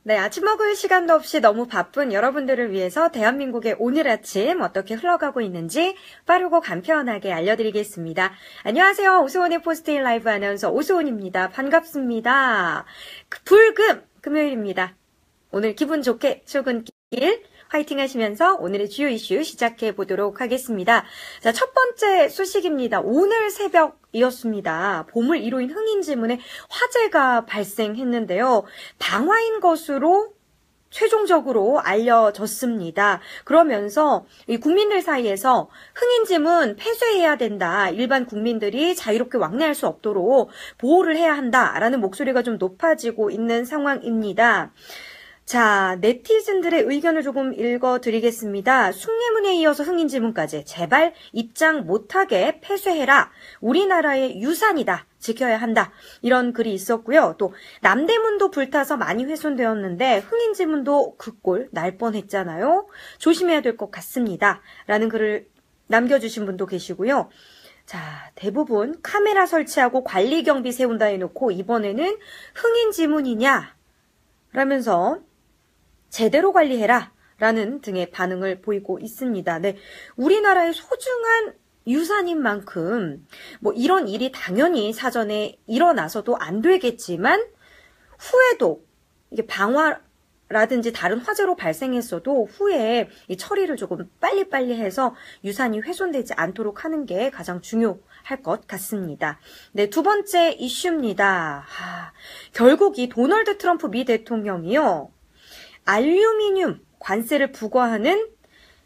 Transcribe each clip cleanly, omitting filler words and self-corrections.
네, 아침 먹을 시간도 없이 너무 바쁜 여러분들을 위해서 대한민국의 오늘 아침 어떻게 흘러가고 있는지 빠르고 간편하게 알려드리겠습니다. 안녕하세요. 오수원의 포스트잇 라이브 아나운서 오수원입니다. 반갑습니다. 불금 금요일입니다. 오늘 기분 좋게 출근길 화이팅 하시면서 오늘의 주요 이슈 시작해 보도록 하겠습니다. 자, 첫 번째 소식입니다. 오늘 새벽이었습니다. 보물 1호인 흥인지문에 화재가 발생했는데요. 방화인 것으로 최종적으로 알려졌습니다. 그러면서 이 국민들 사이에서 흥인지문 폐쇄해야 된다. 일반 국민들이 자유롭게 왕래할 수 없도록 보호를 해야 한다라는 목소리가 좀 높아지고 있는 상황입니다. 자, 네티즌들의 의견을 조금 읽어드리겠습니다. 숭례문에 이어서 흥인지문까지 제발 입장 못하게 폐쇄해라. 우리나라의 유산이다. 지켜야 한다. 이런 글이 있었고요. 또 남대문도 불타서 많이 훼손되었는데 흥인지문도 그 꼴 날 뻔했잖아요. 조심해야 될 것 같습니다. 라는 글을 남겨주신 분도 계시고요. 자, 대부분 카메라 설치하고 관리 경비 세운다 해놓고 이번에는 흥인지문이냐? 라면서 제대로 관리해라 라는 등의 반응을 보이고 있습니다. 네, 우리나라의 소중한 유산인 만큼 뭐 이런 일이 당연히 사전에 일어나서도 안 되겠지만 후에도 이게 방화라든지 다른 화재로 발생했어도 후에 이 처리를 조금 빨리빨리 해서 유산이 훼손되지 않도록 하는 게 가장 중요할 것 같습니다. 네, 두 번째 이슈입니다. 결국 이 도널드 트럼프 미 대통령이요. 알루미늄 관세를 부과하는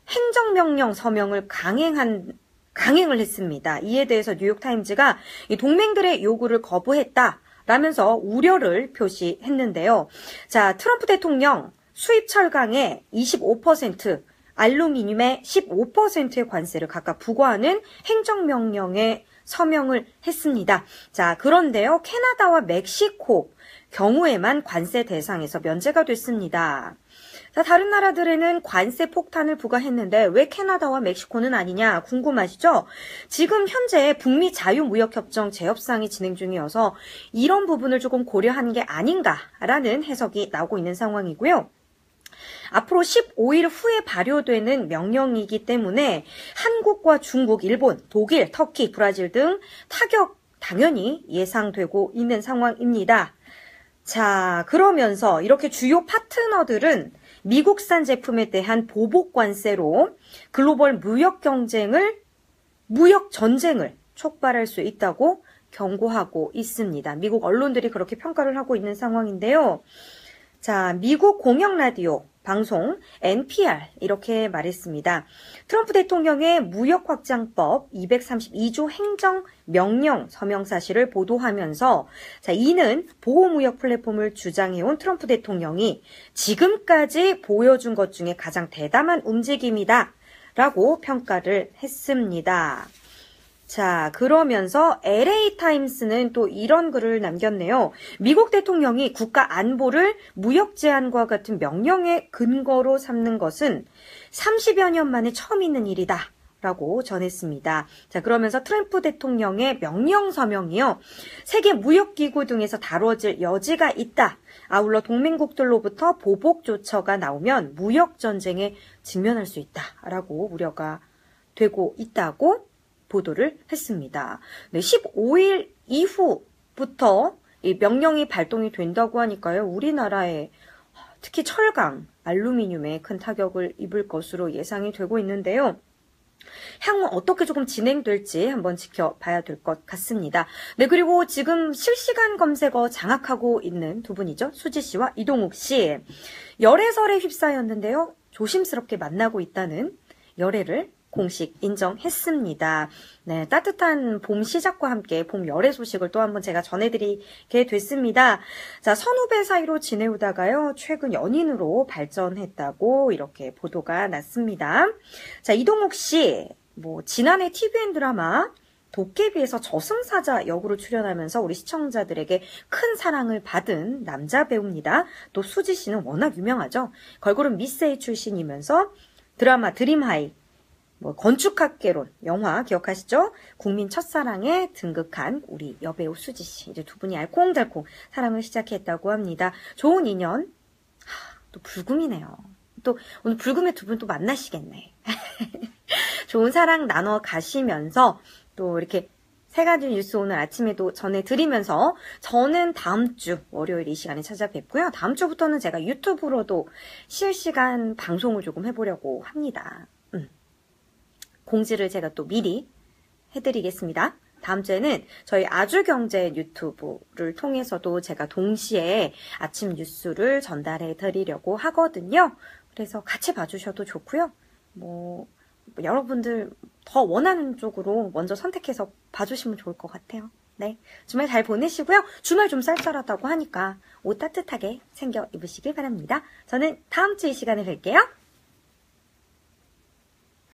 행정명령 서명을 강행을 했습니다. 이에 대해서 뉴욕타임즈가 이 동맹들의 요구를 거부했다라면서 우려를 표시했는데요. 자, 트럼프 대통령 수입 철강에 25%, 알루미늄에 15%의 관세를 각각 부과하는 행정명령에 서명을 했습니다. 자, 그런데요, 캐나다와 멕시코 경우에만 관세 대상에서 면제가 됐습니다. 자, 다른 나라들에는 관세 폭탄을 부과했는데 왜 캐나다와 멕시코는 아니냐 궁금하시죠? 지금 현재 북미 자유무역협정 재협상이 진행 중이어서 이런 부분을 조금 고려한 게 아닌가라는 해석이 나오고 있는 상황이고요. 앞으로 15일 후에 발효되는 명령이기 때문에 한국과 중국, 일본, 독일, 터키, 브라질 등 타격 당연히 예상되고 있는 상황입니다. 자, 그러면서 이렇게 주요 파트너들은 미국산 제품에 대한 보복 관세로 글로벌 무역 전쟁을 촉발할 수 있다고 경고하고 있습니다. 미국 언론들이 그렇게 평가를 하고 있는 상황인데요. 자, 미국 공영 라디오 방송 NPR 이렇게 말했습니다. 트럼프 대통령의 무역확장법 232조 행정명령 서명 사실을 보도하면서 자, 이는 보호무역 플랫폼을 주장해온 트럼프 대통령이 지금까지 보여준 것 중에 가장 대담한 움직임이다 라고 평가를 했습니다. 자, 그러면서 LA타임스는 또 이런 글을 남겼네요. 미국 대통령이 국가 안보를 무역 제한과 같은 명령의 근거로 삼는 것은 30여 년 만에 처음 있는 일이다 라고 전했습니다. 자, 그러면서 트럼프 대통령의 명령 서명이요. 세계 무역기구 등에서 다뤄질 여지가 있다. 아울러 동맹국들로부터 보복 조처가 나오면 무역 전쟁에 직면할 수 있다라고 우려가 되고 있다고 보도를 했습니다. 네, 15일 이후부터 이 명령이 발동이 된다고 하니까요. 우리나라에 특히 철강, 알루미늄에 큰 타격을 입을 것으로 예상이 되고 있는데요. 향후 어떻게 조금 진행될지 한번 지켜봐야 될 것 같습니다. 네, 그리고 지금 실시간 검색어 장악하고 있는 두 분이죠. 수지 씨와 이동욱 씨. 열애설에 휩싸였는데요. 조심스럽게 만나고 있다는 열애를 공식 인정했습니다. 네, 따뜻한 봄 시작과 함께 봄 열애 소식을 또 한번 제가 전해드리게 됐습니다. 자, 선후배 사이로 지내오다가요, 최근 연인으로 발전했다고 이렇게 보도가 났습니다. 자, 이동욱 씨, 지난해 TVN 드라마 도깨비에서 저승사자 역으로 출연하면서 우리 시청자들에게 큰 사랑을 받은 남자 배우입니다. 또 수지 씨는 워낙 유명하죠. 걸그룹 미스에이 출신이면서 드라마 드림하이, 건축학개론 영화 기억하시죠? 국민 첫사랑에 등극한 우리 여배우 수지 씨. 이제 두 분이 알콩달콩 사랑을 시작했다고 합니다. 좋은 인연 또 불금이네요. 또 오늘 불금에 두 분 또 만나시겠네. 좋은 사랑 나눠 가시면서 또 이렇게 세 가지 뉴스 오늘 아침에도 전해드리면서 저는 다음 주 월요일 이 시간에 찾아뵙고요. 다음 주부터는 제가 유튜브로도 실시간 방송을 조금 해보려고 합니다. 공지를 제가 또 미리 해드리겠습니다. 다음 주에는 저희 아주경제 유튜브를 통해서도 제가 동시에 아침 뉴스를 전달해 드리려고 하거든요. 그래서 같이 봐주셔도 좋고요. 여러분들 더 원하는 쪽으로 먼저 선택해서 봐주시면 좋을 것 같아요. 네, 주말 잘 보내시고요. 주말 좀 쌀쌀하다고 하니까 옷 따뜻하게 챙겨 입으시길 바랍니다. 저는 다음 주 이 시간에 뵐게요.